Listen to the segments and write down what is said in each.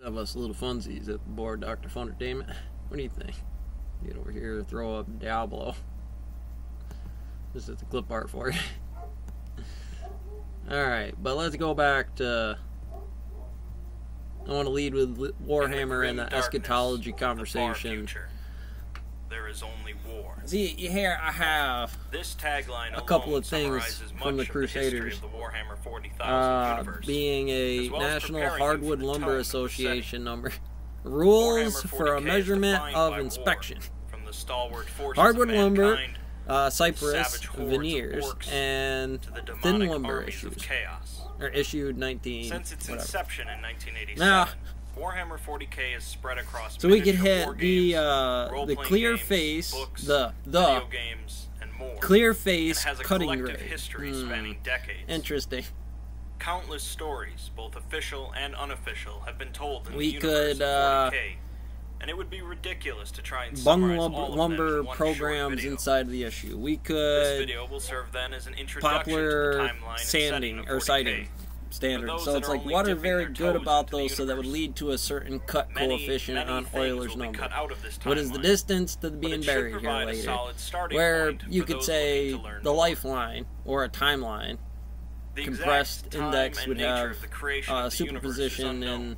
Of us little funsies at the board, Dr. Fundertainment. What do you think? Get over here, throw up Diablo. This is the clip art for you. Alright, but let's go back to... I want to lead with Warhammer and the eschatology conversation. There is only war. See, here I have this tagline a couple of things from the Crusaders. Being a National Hardwood Lumber Association number. Rules for a measurement of inspection. Hardwood lumber, cypress, veneers, and thin lumber issues. Or issued 19... Since its inception in 1987. Now, Warhammer 40K is spread across so we could hit the clear face, books, the video games, and more. Clear face has a cutting collective grade. history spanning decades. Interesting. Countless stories, both official and unofficial, have been told in We the universe could of 40K, and it would be ridiculous to try and bung summarize all of lumber them in one programs short video. inside the issue. We This could video will serve then as an introduction popular to the timeline and sanding setting or of 40K. sighting standards. So it's like what are very good about those so that would lead to a certain cut coefficient on Euler's number. What is the distance to being buried here later? Where you could say the lifeline or a timeline compressed index would have superposition and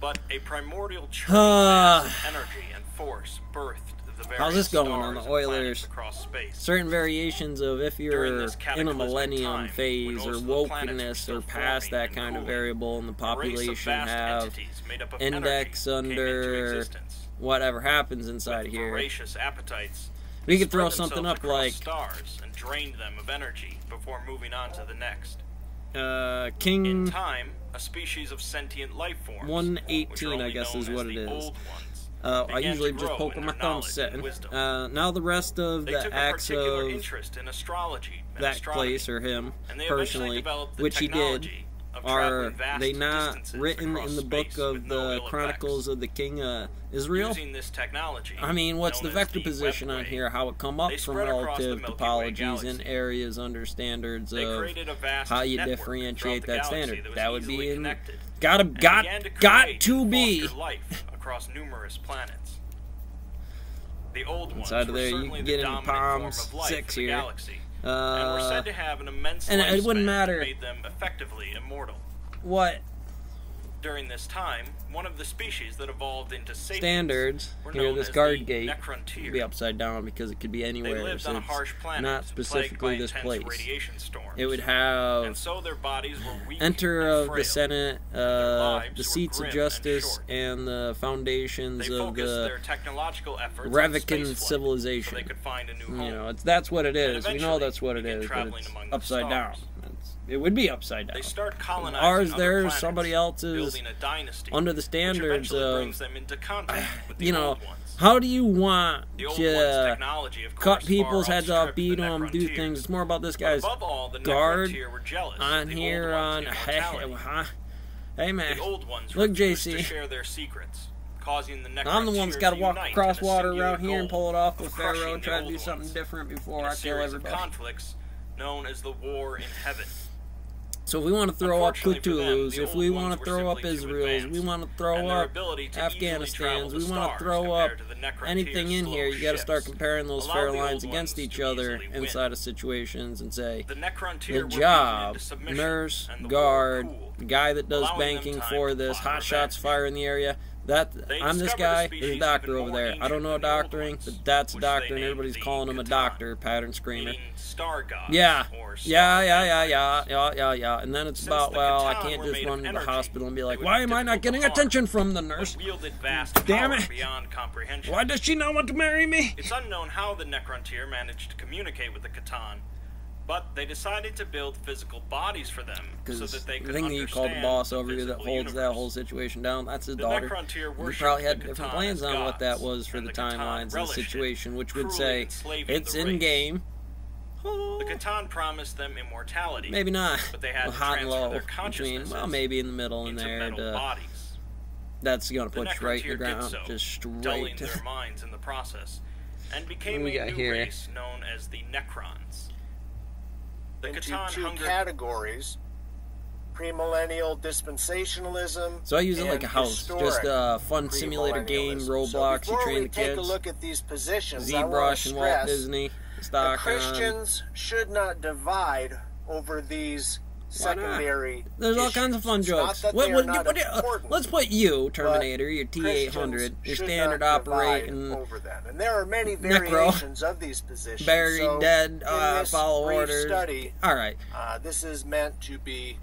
but a primordial churning mass of energy and force birthed the various how's this going on the stars and Oilers? planets across space. Certain variations of if you're During this in a cataclysmic millennium time, phase when or most of the planets were wokeness still or past forming that and kind of cooling, variable in the a race of population vast have entities made up of index energy came into under existence. whatever happens inside With here. voracious appetites, We could spread throw something themselves up across like stars and drained them of energy before moving on to the next. In King time, a species of sentient life forms, which are 118, only I guess known is as what the it is. old ones, I began usually to just grow poke in with my their thumb knowledge and setting. wisdom. Now the rest of They the took a acts particular of interest in astrology and that astronomy, place or him and they personally, eventually developed the which he did, technology of are traveling vast they not distances written across in the book space of with no the ill Chronicles effects. of the King Israel? Using this technology, I mean, what's the known as vector the position on Webway, here? How it come up they from spread across the relative Milky Way topologies in galaxy. areas under standards They of created a vast how you network differentiate throughout that the galaxy standard. was That would be easily in connected, got and began to be foster life across numerous planets. The old ones inside of were there. You certainly can the get into dominant form Palms of life 6 in the here. galaxy, and were said to have an immense and it wouldn't lifespan matter that made them effectively immortal. what During this time, one of the species that evolved into sapiens standards were here. known This as guard the gate Necrontyr. could be upside down because it could be They anywhere. lived So on a it's harsh planet, not plagued specifically by this intense place. radiation storms. It would have and so their bodies were weak enter and of frail. the Senate, lives the were seats of grim and justice, short. and the foundations They of focused the their technological efforts on Revican spaceflight civilization. so they could find a new home. You know, that's what it And is. We know eventually that's what it began is, but traveling it's among the upside down. stars. It would be upside down. They start colonizing Ours, other there's planets, somebody else's building a dynasty, under the which standards eventually of, brings them into contact with the you know, old ones. how do you want The old ones' to technology, of cut course, people's far heads off, outstripped beat the them, do Necrontyrs. things? It's more about this But guy's above all, the guard Necrontyr were jealous on of the here old on. ones' Hey, immortality. hey man, The old ones look, refused JC. to share their secrets, causing the I'm the one that's Necrontyrs got to to walk unite across in a water singular around here and goal pull it off of with crushing Pharaoh, the try to old do something ones different before in I a kill series of everybody. conflicts known as the War in Heaven. So if we want to throw up Unfortunately for them, Cthulhu's, the if old we ones want to were throw up simply too Israel's, we advanced, want to and throw their up ability to easily travel Afghanistan's, the we want to stars throw up compared to the Necrontyr's anything in slow here, you got to start ships comparing those allowed fair the lines old against ones each to other easily win. inside of situations and say, The Necrontyr the were beaten job, into submission, nurse, and the war guard, cooled, the guy that does allowing them banking time for to this, plot hot shots revenge. fire in the area. That They I'm this discovered a guy. species There's a doctor even over more there. I ancient don't know than the old doctoring, ones, but that's a which doctor, they and named everybody's the calling him a Catan, doctor. Pattern screamer. meaning star gods, Yeah, or yeah, star vampires. yeah. And then it's Since about, the well, I Catan can't were just made run of to the energy, hospital and be they like, would why be am I not difficult getting to harm, attention from the but nurse? wielded vast Damn power it. beyond comprehension. Why does she not want to marry me? It's unknown how the Necrontyr managed to communicate with the Catan, but they decided to build physical bodies for them so Because that they the could thing that you call the understand boss the over here that physical holds that universe. whole situation down, that's his The daughter. Necrontyr He worshipped probably had the different Catan plans as on what that gods, was for and the Catan timelines and the relished it, situation, which would cruelly say enslaving it's the in race. game. The Catan promised them immortality, Maybe not. but they had Well, to hot and transfer low their between, consciousnesses well, maybe in the middle in into there. metal bodies. That's gonna The put you right in the Necrontyr did ground, so, just dulling straight. their minds in the process, and became What we a got new here? race known as the Necrons. The into Catan two hungered categories: premillennial dispensationalism. So I use it like a house, just a fun simulator game, Roblox. So you train the kids. Take a look at these positions, ZBrush and Walt Disney stock. Christians should not divide over these secondary. There's all kinds of fun jokes. Let's put you, Terminator, your T-800, your standard operating over them. And there are many variations of these positions. Buried, dead, follow orders. Study, all right. This is meant to be.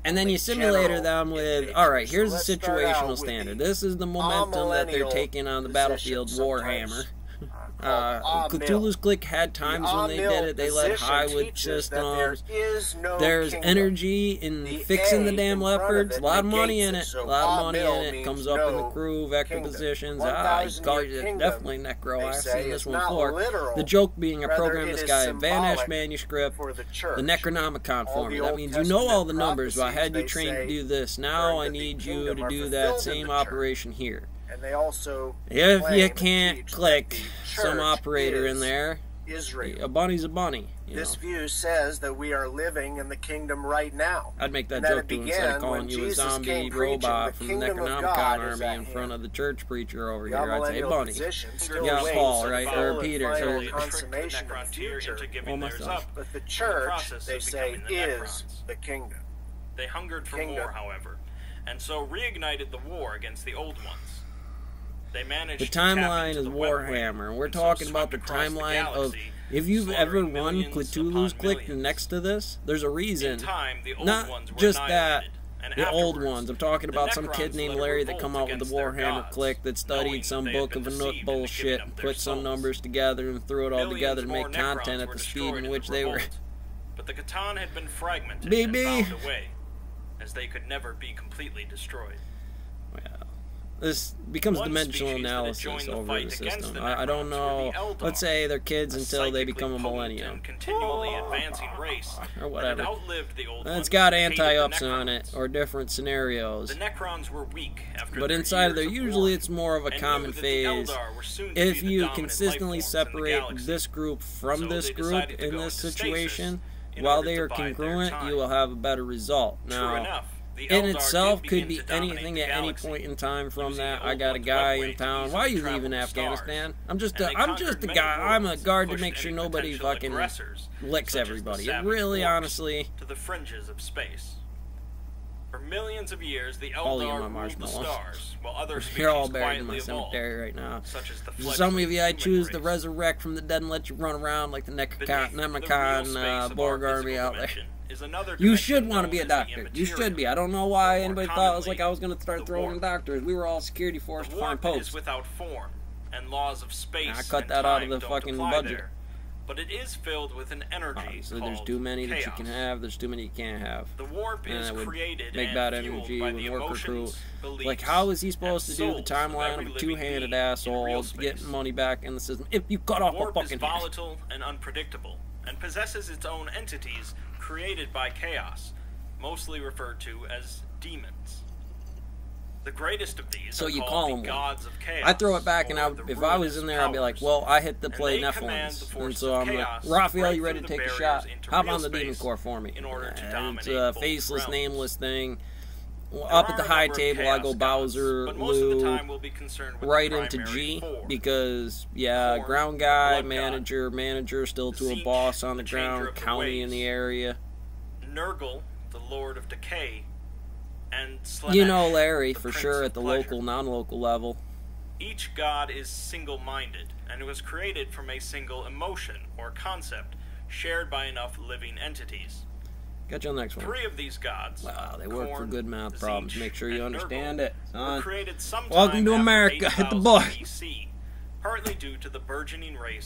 And then you simulator them with, all right, here's the situational standard. This is the momentum that they're taking on the battlefield, Warhammer. Cthulhu's Clique had times when they did it. They led Highwood systems. There's energy in fixing the damn leopards. A lot of money in it. A lot of money in it. Comes up in the crew, vector positions. Definitely Necro. I've seen this one before. The joke being, I programmed this guy a Van Esch manuscript, the Necronomicon formula. That means you know all the numbers, but I had you trained to do this. Now I need you to do that same operation here. And they also if you can't click some operator in there, Israel. A bunny's a bunny. This view says that we are living in the kingdom right now. I'd make that joke too instead of calling you a zombie robot from the Necronomicon army in front of the church preacher over here. I'd say, hey, bunny. Yeah, Paul, right? Or Peter. But the church, they say, is the kingdom. They hungered for more, however, and so reignited the war against the old ones. The timeline is Warhammer, and we're talking about the timeline of, if you've ever run Cthulhu's Clique next to this, there's a reason. Not just that, the old ones. I'm talking about some kid named Larry that come out with the Warhammer Clique that studied some book of Anouk bullshit and put some numbers together and threw it all together to make content at the speed in which they were. But the Catan had been fragmented and found away, as they could never be completely destroyed. This becomes dimensional analysis over the system. I don't know. Let's say they're kids until they become a millennium. Or whatever. It's got anti-ups on it, or different scenarios. The Necrons were weak after but inside of there, usually it's more of a common phase. If you consistently separate this group from this group in this situation, while they are congruent, you will have a better result. Now, in itself could be anything at any point in time from that. I got a guy in town. Why are you leaving Afghanistan? I'm just a guy. I'm a guard to make sure nobody fucking licks everybody. It really, honestly. To the fringes of space. For millions of years, the Eldar ruled the stars, while other species You're all buried in my cemetery right now. Some of you I choose to resurrect from the dead and let you run around like the Necronomicon Borg army out there. You should want to be a doctor. You should be. I don't know why anybody thought it was like I was going to start throwing in doctors. We were all security force to find popes. Without form, and laws of space I cut that out of the fucking budget. But it is filled with an energy so there's too many that you can have, there's too many you can't have. The warp is created make bad energy with worker crew. Like, how is he supposed to do the timeline of a two-handed asshole getting money back in the system if you cut off a fucking hand? The warp is volatile and unpredictable, and possesses its own entities created by chaos, mostly referred to as demons. The greatest of these so are you called call them gods of chaos. I throw it back, and if I was in there, I'd be like, well, I hit the play Nephilims. And so I'm like, Raphael, you ready to take a shot? Hop on the Demon Core for me. It's a faceless, nameless thing. Up at the high table, I go Bowser, Lou, right into G, because, yeah, ground guy, manager, still to a boss on the ground, county in the area. Nurgle, the Lord of Decay, and Slanesh, you know Larry, for sure, at the local, non-local level. Each god is single-minded, and it was created from a single emotion, or concept, shared by enough living entities. Got you on the next one. 3 of these gods, wow, they work for good math problems. Make sure you understand it, son. Were created sometime Welcome to America. Hit the bar. BC, partly due to the burgeoning race